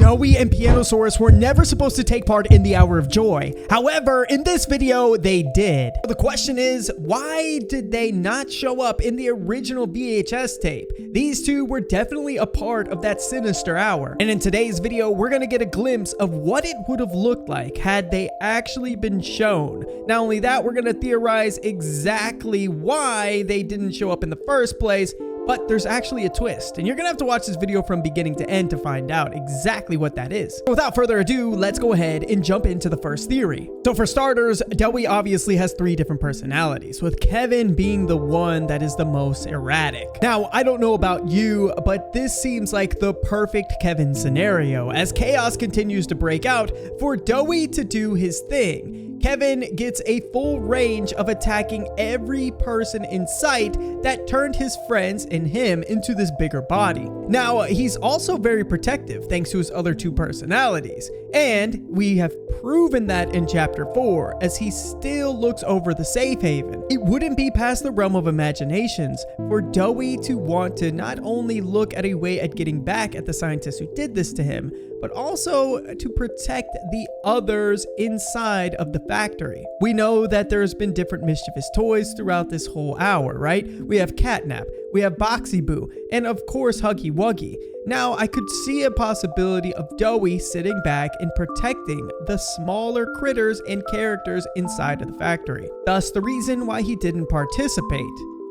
Doey and Pianosaurus were never supposed to take part in the Hour of Joy. However, in this video, they did. The question is, why did they not show up in the original VHS tape? These two were definitely a part of that sinister hour. And in today's video, we're gonna get a glimpse of what it would have looked like had they actually been shown. Not only that, we're gonna theorize exactly why they didn't show up in the first place, but there's actually a twist, and you're gonna have to watch this video from beginning to end to find out exactly what that is. Without further ado, let's go ahead and jump into the first theory. So for starters, Doey obviously has 3 different personalities, with Kevin being the one that is the most erratic. Now, I don't know about you, but this seems like the perfect Kevin scenario, as chaos continues to break out for Doey to do his thing. Kevin gets a full range of attacking every person in sight that turned his friends and him into this bigger body. Now, he's also very protective thanks to his other 2 personalities, and we have proven that in chapter 4 as he still looks over the safe haven. It wouldn't be past the realm of imaginations for Doey to want to not only look at a way at getting back at the scientists who did this to him, but also to protect the others inside of the factory. We know that there's been different mischievous toys throughout this whole hour, right? We have Catnap, we have Boxy Boo, and of course Huggy Wuggy. Now, I could see a possibility of Doey sitting back and protecting the smaller critters and characters inside of the factory. Thus, the reason why he didn't participate.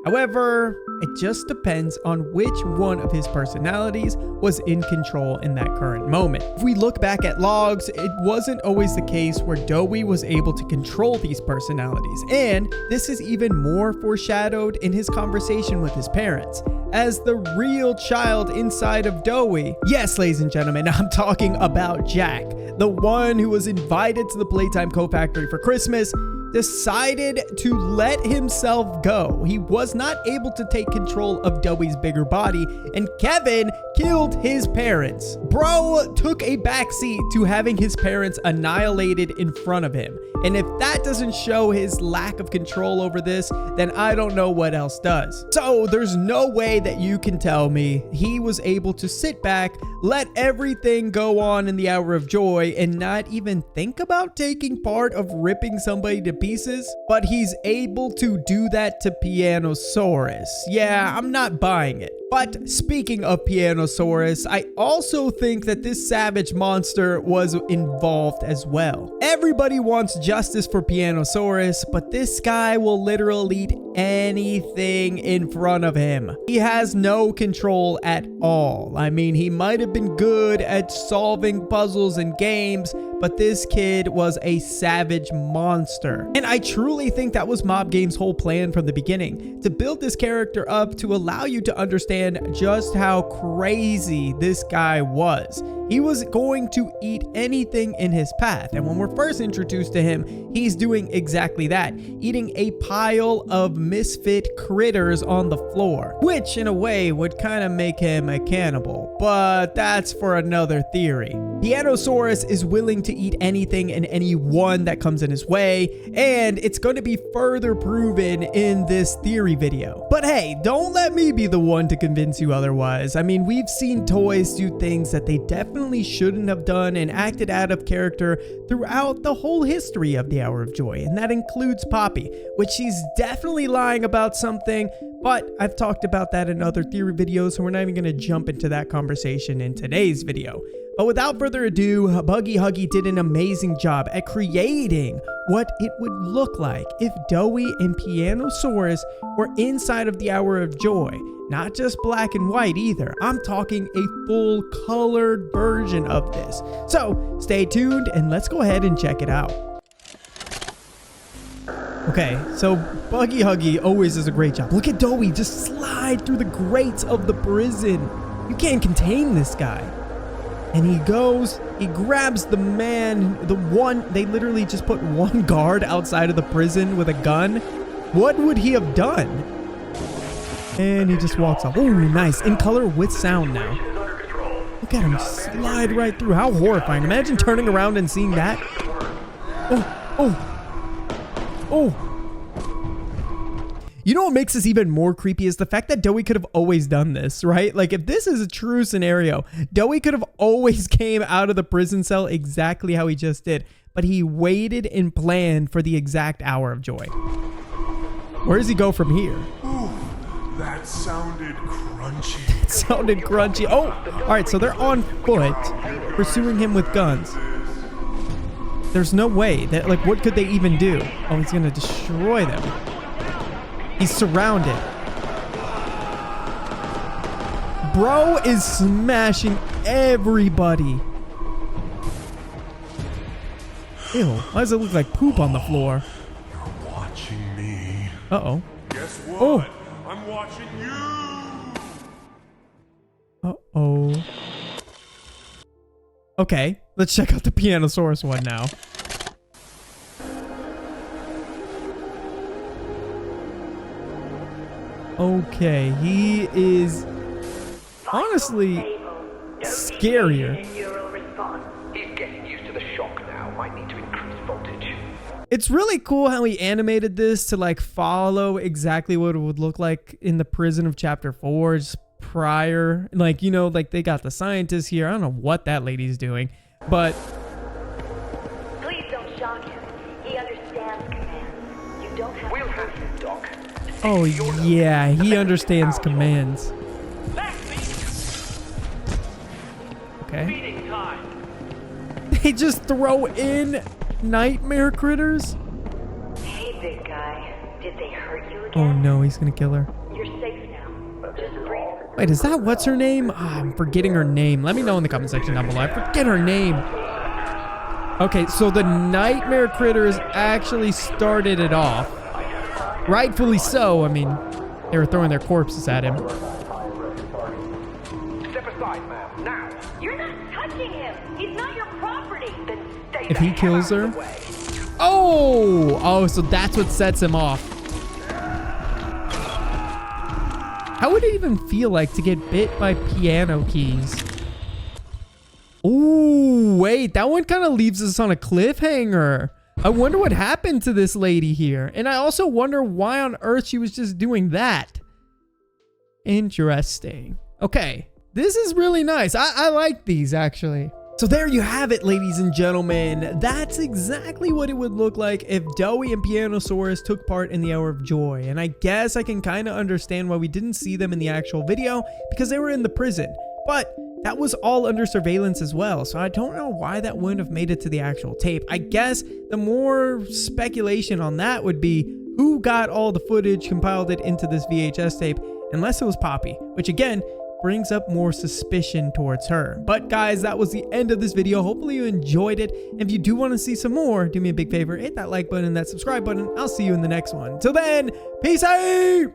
However, it just depends on which one of his personalities was in control in that current moment. If we look back at logs, it wasn't always the case where Doey was able to control these personalities, and this is even more foreshadowed in his conversation with his parents. As the real child inside of Doey, yes, ladies and gentlemen, I'm talking about Jack, the one who was invited to the Playtime Co-Factory for Christmas, decided to let himself go. He was not able to take control of Doey's bigger body, and Kevin killed his parents. Bro took a backseat to having his parents annihilated in front of him. And if that doesn't show his lack of control over this, then I don't know what else does. So there's no way that you can tell me he was able to sit back, let everything go on in the Hour of Joy, and not even think about taking part of ripping somebody to pieces, but he's able to do that to Pianosaurus. Yeah, I'm not buying it. But speaking of Pianosaurus, I also think that this savage monster was involved as well. Everybody wants justice for Pianosaurus, but this guy will literally eat anything in front of him. He has no control at all. I mean, he might have been good at solving puzzles and games, but this kid was a savage monster. And I truly think that was Mob Game's whole plan from the beginning, to build this character up to allow you to understand just how crazy this guy was. He was going to eat anything in his path. And when we're first introduced to him, he's doing exactly that, eating a pile of misfit critters on the floor, which in a way would kind of make him a cannibal, but that's for another theory. Pianosaurus is willing to eat anything and anyone that comes in his way, and it's going to be further proven in this theory video. But hey, don't let me be the one to convince you otherwise. I mean, we've seen toys do things that they definitely shouldn't have done and acted out of character throughout the whole history of the Hour of Joy, and that includes Poppy, which she's definitely lying about something, but I've talked about that in other theory videos, so we're not even going to jump into that conversation in today's video. But without further ado, Buggy Huggy did an amazing job at creating what it would look like if Doey and Pianosaurus were inside of the Hour of Joy. Not just black and white either. I'm talking a full colored version of this. So stay tuned and let's go ahead and check it out. Okay, so Buggy Huggy always does a great job. Look at Doey just slide through the grates of the prison. You can't contain this guy. And he goes, he grabs the man, they literally just put one guard outside of the prison with a gun. What would he have done? And he just walks off. Oh, nice. In color with sound now. Look at him slide right through. How horrifying. Imagine turning around and seeing that. Oh, oh, oh. You know what makes this even more creepy is the fact that Doey could have always done this, right? Like if this is a true scenario, Doey could have always came out of the prison cell exactly how he just did, but he waited and planned for the exact hour of joy. Where does he go from here? Ooh, that sounded crunchy. It sounded crunchy. Oh, all right, so they're on foot pursuing him with guns. There's no way that, like, what could they even do? Oh, he's gonna destroy them. He's surrounded. Bro is smashing everybody. Ew, why does it look like poop on the floor? You're watching me. Uh-oh. Guess what? Oh. I'm watching you. Uh-oh. Okay, let's check out the Pianosaurus one now. Okay, he is honestly scarier. He's getting used to the shock now. Might need to increase voltage. It's really cool how he animated this to like follow exactly what it would look like in the prison of chapter 4 just prior. Like, you know, like they got the scientists here. I don't know what that lady's doing, but Please don't shock him. He understands commands. You don't have We'll to have him, Doc. oh yeah, he understands commands. Okay. Feeding time. They just throw in nightmare critters. Hey, big guy. Did they hurt you Oh again? no, he's gonna kill her. You're safe now. Just breathe. Wait, is that what's her name? I'm forgetting her name. Let me know in the comment section down below. I forget her name. Okay, so the nightmare critters actually started it off. Rightfully so. I mean, they were throwing their corpses at him. Step aside, ma'am. Now. You're not touching him. He's not your property. Then stay If the he kills hell out her. of the way. Oh, so that's what sets him off. How would it even feel like to get bit by piano keys? Ooh, wait, that one kind of leaves us on a cliffhanger. I wonder what happened to this lady here. And I also wonder why on earth she was just doing that. Interesting. Okay, this is really nice. I like these, actually. So there you have it, ladies and gentlemen. That's exactly what it would look like if Doey and Pianosaurus took part in the Hour of Joy. And I guess I can kind of understand why we didn't see them in the actual video, because they were in the prison. But that was all under surveillance as well, so I don't know why that wouldn't have made it to the actual tape. I guess the more speculation on that would be who got all the footage, compiled it into this VHS tape, unless it was Poppy, which again brings up more suspicion towards her. But guys, that was the end of this video. Hopefully you enjoyed it. If you do want to see some more, do me a big favor, hit that like button, that subscribe button. I'll see you in the next one. Till then, peace out!